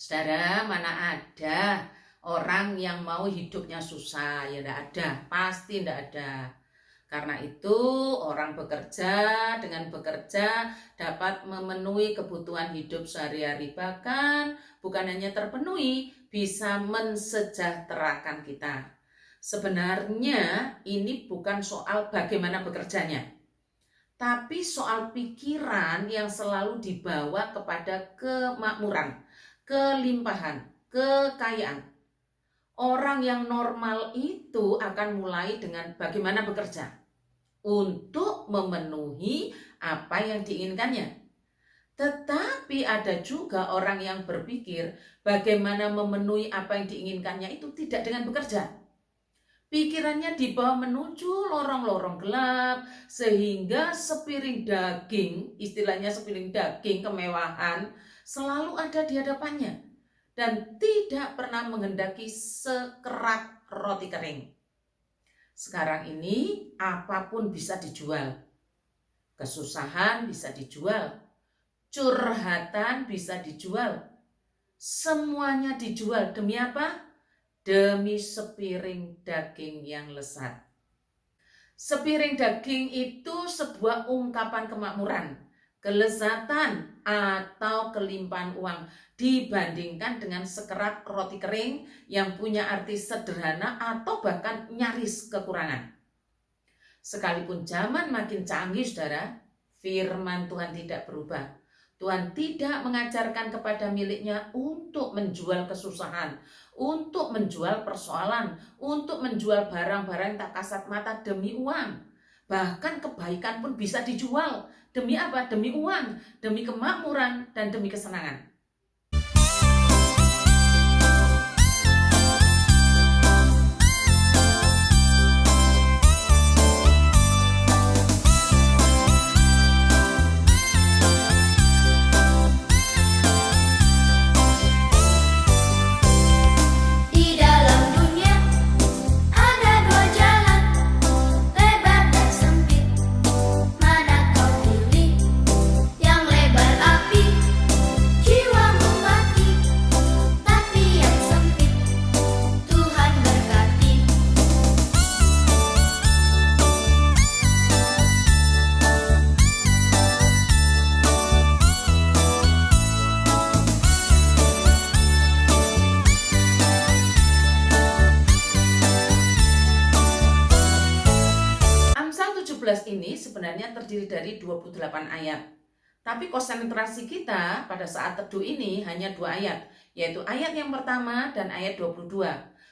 Saudara, mana ada orang yang mau hidupnya susah? Ya tidak ada, pasti tidak ada. Karena itu orang bekerja, dengan bekerja dapat memenuhi kebutuhan hidup sehari-hari. Bahkan bukan hanya terpenuhi, bisa mensejahterakan kita. Sebenarnya ini bukan soal bagaimana bekerjanya, tapi soal pikiran yang selalu dibawa kepada kemakmuran, kelimpahan, kekayaan. Orang yang normal itu akan mulai dengan bagaimana bekerja untuk memenuhi apa yang diinginkannya. Tetapi ada juga orang yang berpikir bagaimana memenuhi apa yang diinginkannya itu tidak dengan bekerja. Pikirannya dibawa menuju lorong-lorong gelap, sehingga sepiring daging, istilahnya sepiring daging kemewahan, selalu ada di hadapannya dan tidak pernah menghendaki sekerat roti kering. Sekarang ini apapun bisa dijual. Kesusahan bisa dijual, curhatan bisa dijual. Semuanya dijual demi apa? Demi sepiring daging yang lezat. Sepiring daging itu sebuah ungkapan kemakmuran, kelezatan atau kelimpahan uang dibandingkan dengan sekerat roti kering yang punya arti sederhana atau bahkan nyaris kekurangan. Sekalipun zaman makin canggih, saudara, firman Tuhan tidak berubah. Tuhan tidak mengajarkan kepada miliknya untuk menjual kesusahan, untuk menjual persoalan, untuk menjual barang-barang tak kasat mata demi uang. Bahkan kebaikan pun bisa dijual. Demi apa? Demi uang, demi kemakmuran, dan demi kesenangan. Ini sebenarnya terdiri dari 28 ayat. Tapi konsentrasi kita pada saat teduh ini hanya 2 ayat, yaitu ayat yang pertama dan ayat 22.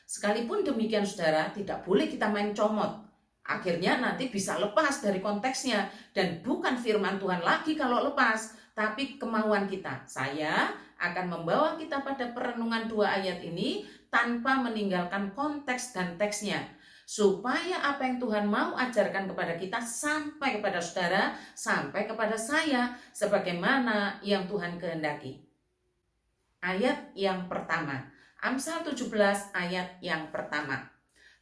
Sekalipun demikian, saudara, tidak boleh kita main comot. Akhirnya nanti bisa lepas dari konteksnya, dan bukan firman Tuhan lagi kalau lepas, tapi kemauan kita. Saya akan membawa kita pada perenungan 2 ayat ini tanpa meninggalkan konteks dan teksnya, supaya apa yang Tuhan mau ajarkan kepada kita sampai kepada saudara, sampai kepada saya, sebagaimana yang Tuhan kehendaki. Ayat yang pertama, Amsal 17 ayat yang pertama.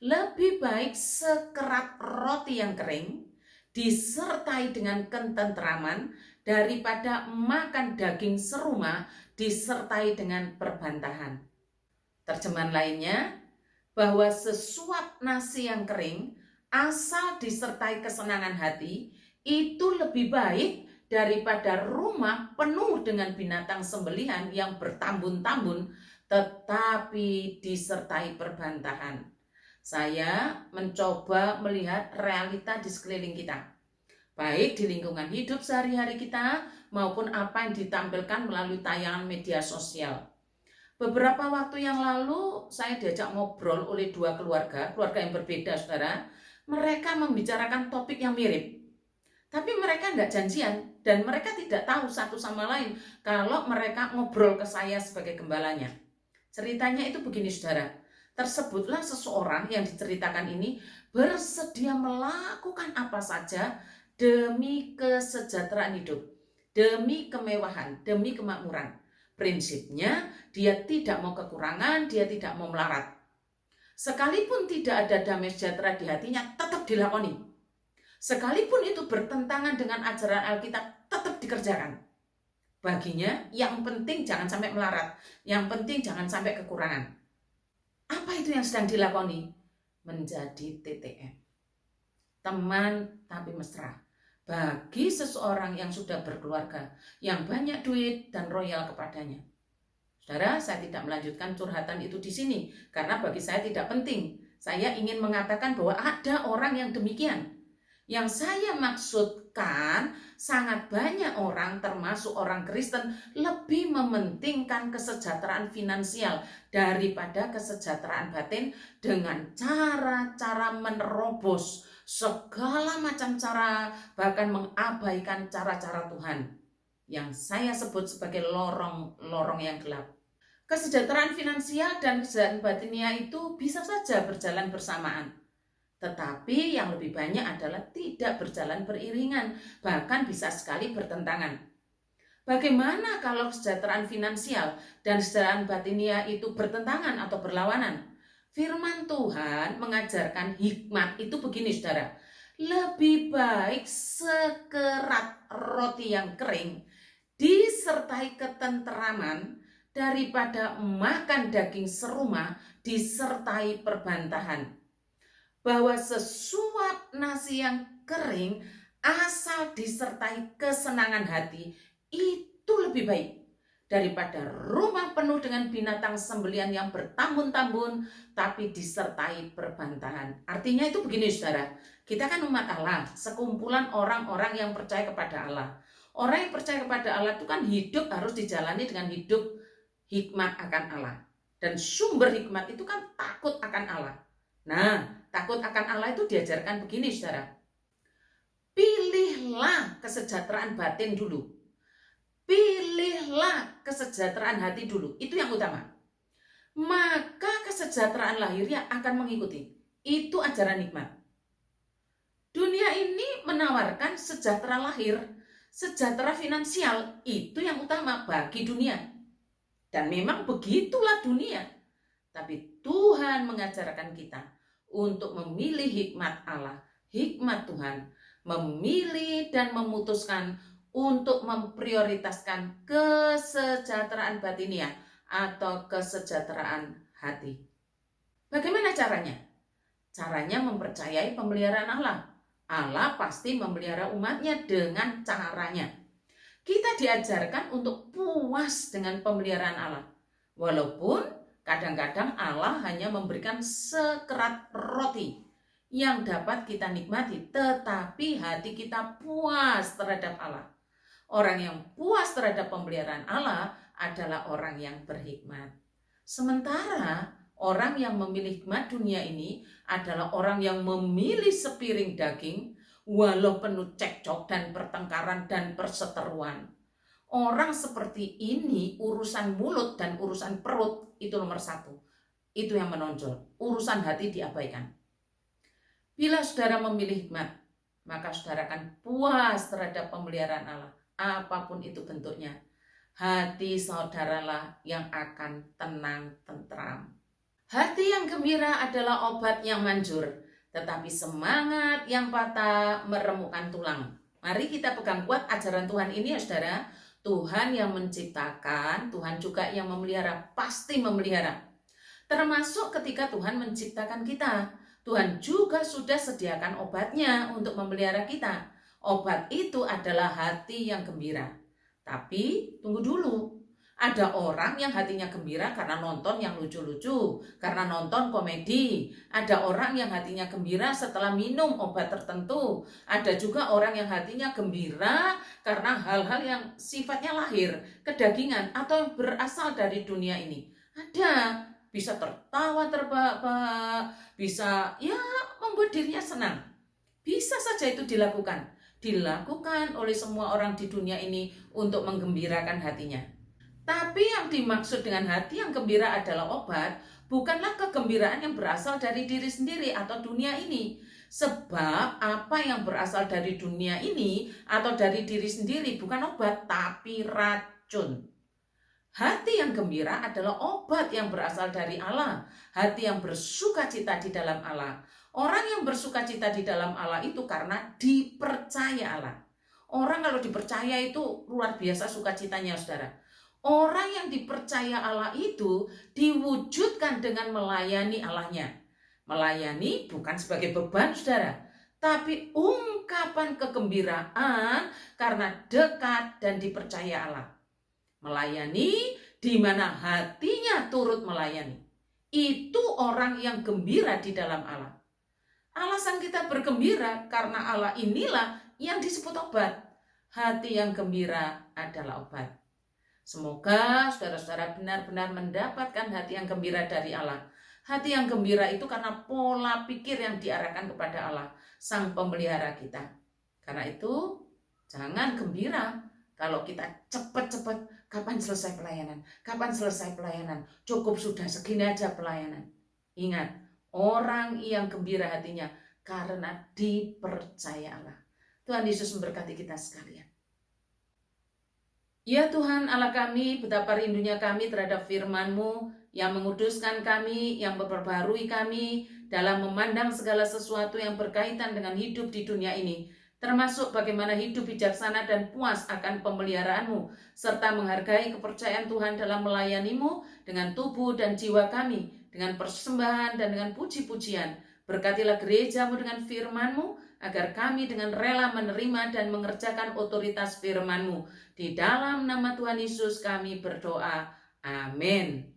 Lebih baik sekerat roti yang kering disertai dengan ketentraman daripada makan daging serumah disertai dengan perbantahan. Terjemahan lainnya, bahwa sesuap nasi yang kering asal disertai kesenangan hati itu lebih baik daripada rumah penuh dengan binatang sembelihan yang bertambun-tambun tetapi disertai perbantahan. Saya mencoba melihat realita di sekeliling kita, baik di lingkungan hidup sehari-hari kita maupun apa yang ditampilkan melalui tayangan media sosial. Beberapa waktu yang lalu saya diajak ngobrol oleh 2 keluarga yang berbeda, saudara. Mereka membicarakan topik yang mirip, tapi mereka tidak janjian dan mereka tidak tahu satu sama lain kalau mereka ngobrol ke saya sebagai gembalanya. Ceritanya itu begini, saudara. Tersebutlah seseorang yang diceritakan ini bersedia melakukan apa saja demi kesejahteraan hidup, demi kemewahan, demi kemakmuran. Prinsipnya dia tidak mau kekurangan, dia tidak mau melarat. Sekalipun tidak ada damai sejahtera di hatinya, tetap dilakoni. Sekalipun itu bertentangan dengan ajaran Alkitab, tetap dikerjakan. Baginya yang penting jangan sampai melarat, yang penting jangan sampai kekurangan. Apa itu yang sedang dilakoni? Menjadi TTM, teman tapi mesra, bagi seseorang yang sudah berkeluarga, yang banyak duit dan royal kepadanya. Saudara, saya tidak melanjutkan curhatan itu di sini karena bagi saya tidak penting. Saya ingin mengatakan bahwa ada orang yang demikian. Yang saya maksudkan, sangat banyak orang termasuk orang Kristen lebih mementingkan kesejahteraan finansial daripada kesejahteraan batin dengan cara-cara menerobos segala macam cara, bahkan mengabaikan cara-cara Tuhan yang saya sebut sebagai lorong-lorong yang gelap. Kesejahteraan finansial dan kesejahteraan batinia itu bisa saja berjalan bersamaan. Tetapi yang lebih banyak adalah tidak berjalan beriringan, bahkan bisa sekali bertentangan. Bagaimana kalau kesejahteraan finansial dan kesejahteraan batinia itu bertentangan atau berlawanan? Firman Tuhan mengajarkan hikmat itu begini, saudara. Lebih baik sekerat roti yang kering disertai ketenteraman daripada makan daging serumah disertai perbantahan. Bahwa sesuap nasi yang kering asal disertai kesenangan hati itu lebih baik daripada rumah penuh dengan binatang sembelian yang bertambun-tambun tapi disertai perbantahan. Artinya itu begini, saudara, kita kan umat Allah, sekumpulan orang-orang yang percaya kepada Allah. Orang yang percaya kepada Allah itu kan hidup harus dijalani dengan hidup hikmat akan Allah. Dan sumber hikmat itu kan takut akan Allah. Nah, takut akan Allah itu diajarkan begini, saudara. Pilihlah kesejahteraan batin dulu. Pilihlah kesejahteraan hati dulu. Itu yang utama. Maka kesejahteraan lahirnya akan mengikuti. Itu ajaran hikmat. Dunia ini menawarkan sejahtera lahir, sejahtera finansial. Itu yang utama bagi dunia. Dan memang begitulah dunia. Tapi Tuhan mengajarkan kita untuk memilih hikmat Allah, hikmat Tuhan, memilih dan memutuskan untuk memprioritaskan kesejahteraan batinia atau kesejahteraan hati. Bagaimana caranya? Caranya mempercayai pemeliharaan Allah. Allah pasti memelihara umatnya dengan caranya. Kita diajarkan untuk puas dengan pemeliharaan Allah. Walaupun kadang-kadang Allah hanya memberikan sekerat roti yang dapat kita nikmati, tetapi hati kita puas terhadap Allah. Orang yang puas terhadap pemeliharaan Allah adalah orang yang berhikmat. Sementara orang yang memilih hikmat dunia ini adalah orang yang memilih sepiring daging walau penuh cekcok dan pertengkaran dan perseteruan. Orang seperti ini urusan mulut dan urusan perut itu nomor satu. Itu yang menonjol. Urusan hati diabaikan. Bila saudara memilih hikmat, maka saudara akan puas terhadap pemeliharaan Allah. Apapun itu bentuknya. Hati saudaralah yang akan tenang, tentram. Hati yang gembira adalah obat yang manjur. Tetapi semangat yang patah meremukkan tulang. Mari kita pegang kuat ajaran Tuhan ini, ya saudara. Tuhan yang menciptakan, Tuhan juga yang memelihara, pasti memelihara. Termasuk ketika Tuhan menciptakan kita, Tuhan juga sudah sediakan obatnya untuk memelihara kita. Obat itu adalah hati yang gembira. Tapi tunggu dulu, ada orang yang hatinya gembira karena nonton yang lucu-lucu, karena nonton komedi. Ada orang yang hatinya gembira setelah minum obat tertentu. Ada juga orang yang hatinya gembira karena hal-hal yang sifatnya lahir, kedagingan, atau berasal dari dunia ini. Ada, bisa tertawa terbahak-bahak, bisa ya membuat dirinya senang. Bisa saja itu dilakukan. Dilakukan oleh semua orang di dunia ini untuk menggembirakan hatinya. Tapi yang dimaksud dengan hati yang gembira adalah obat, bukanlah kegembiraan yang berasal dari diri sendiri atau dunia ini. Sebab apa yang berasal dari dunia ini atau dari diri sendiri bukan obat, tapi racun. Hati yang gembira adalah obat yang berasal dari Allah. Hati yang bersukacita di dalam Allah. Orang yang bersukacita di dalam Allah itu karena dipercaya Allah. Orang kalau dipercaya itu luar biasa sukacitanya, saudara. Orang yang dipercaya Allah itu diwujudkan dengan melayani Allahnya. Melayani bukan sebagai beban, saudara, tapi ungkapan kegembiraan karena dekat dan dipercaya Allah. Melayani di mana hatinya turut melayani. Itu orang yang gembira di dalam Allah. Alasan kita bergembira karena Allah inilah yang disebut obat. Hati yang gembira adalah obat. Semoga saudara-saudara benar-benar mendapatkan hati yang gembira dari Allah. Hati yang gembira itu karena pola pikir yang diarahkan kepada Allah, Sang Pemelihara kita. Karena itu, jangan gembira kalau kita cepat-cepat, kapan selesai pelayanan? Kapan selesai pelayanan? Cukup sudah segini aja pelayanan. Ingat, orang yang gembira hatinya karena dipercaya Allah. Tuhan Yesus memberkati kita sekalian. Ya Tuhan Allah kami, betapa rindunya kami terhadap firman-Mu yang menguduskan kami, yang memperbarui kami dalam memandang segala sesuatu yang berkaitan dengan hidup di dunia ini, termasuk bagaimana hidup bijaksana dan puas akan pemeliharaan-Mu, serta menghargai kepercayaan Tuhan dalam melayani-Mu dengan tubuh dan jiwa kami, dengan persembahan dan dengan puji-pujian. Berkatilah gereja-Mu dengan firman-Mu, agar kami dengan rela menerima dan mengerjakan otoritas firman-Mu. Di dalam nama Tuhan Yesus kami berdoa. Amin.